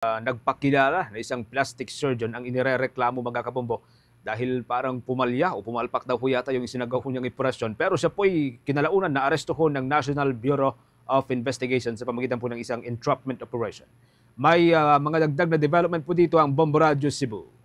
Nagpakilala na isang plastic surgeon ang inirereklamo, mga kabombo, dahil parang pumalya o pumalpak daw ho yata yung isinagawa niyang operasyon. Pero siya po'y kinalaunan na aresto ho ng National Bureau of Investigation sa pamagitan po ng isang entrapment operation. May mga dagdag na development po dito ang Bombo Radio Cebu.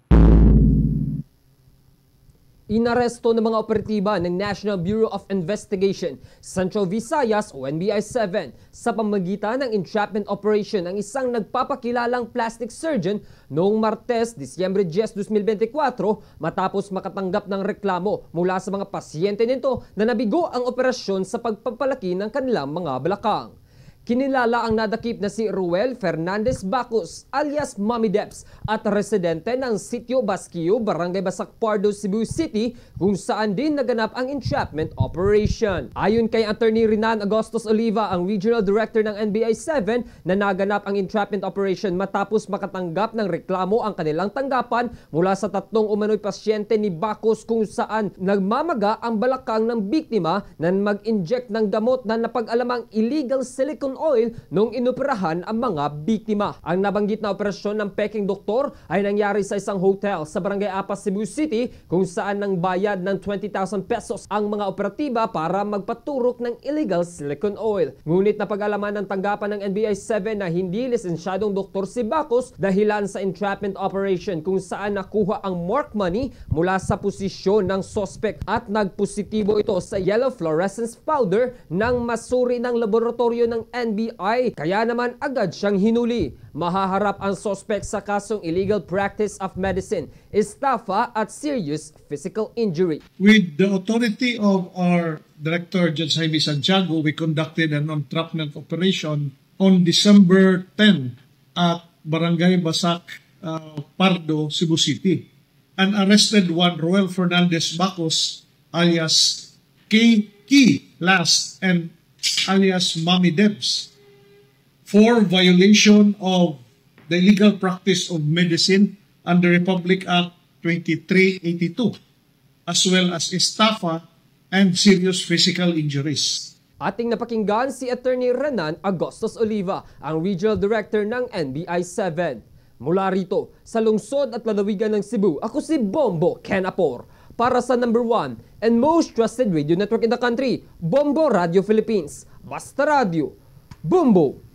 Inaresto ng mga operatiba ng National Bureau of Investigation, Central Visayas o NBI-7 sa pamamagitan ng entrapment operation ang isang nagpapakilalang plastic surgeon noong Martes, Disyembre 10, 2024 matapos makatanggap ng reklamo mula sa mga pasyente nito na nabigo ang operasyon sa pagpapalaki ng kanilang mga balakang. Kinilala ang nadakip na si Ruel Fernandez Bacos alias Mommy Deps at residente ng Sitio Basquio, Barangay Basak Pardo, Cebu City kung saan din naganap ang entrapment operation. Ayon kay Attorney Renan Agustos Oliva, ang Regional Director ng NBI-7, na naganap ang entrapment operation matapos makatanggap ng reklamo ang kanilang tanggapan mula sa tatlong umano'y pasyente ni Bacos kung saan nagmamaga ang balakang ng biktima na mag-inject ng gamot na napag-alamang illegal silicone oil nung inoperahan ang mga biktima. Ang nabanggit na operasyon ng peking doktor ay nangyari sa isang hotel sa Barangay Apas, Cebu City kung saan nang bayad ng 20,000 pesos ang mga operatiba para magpaturok ng illegal silicone oil. Ngunit napag-alaman ng tanggapan ng NBI-7 na hindi lisensyadong doktor si Bacos dahilan sa entrapment operation kung saan nakuha ang mark money mula sa posisyon ng suspect at nagpositibo ito sa yellow fluorescence powder ng masuri ng laboratorio ng NBI, kaya naman agad siyang hinuli. Mahaharap ang suspect sa kasong illegal practice of medicine, estafa at serious physical injury. With the authority of our Director Judge Jaime Santiago, we conducted an entrapment operation on December 10 at Barangay Basak Pardo, Cebu City, and arrested one Ruel Fernandez Bacos alias K. Last and alias Mommy Debs for violation of the illegal practice of medicine under Republic Act 2382, as well as estafa and serious physical injuries. Ating napakinggan si Attorney Renan Agustos Oliva, ang Regional Director ng NBI-7. Mula rito, sa lungsod at lalawigan ng Cebu, ako si Bombo Ken Apor. Para sa number 1 and most trusted radio network in the country, Bombo Radio Philippines. Basta Radio, Bombo!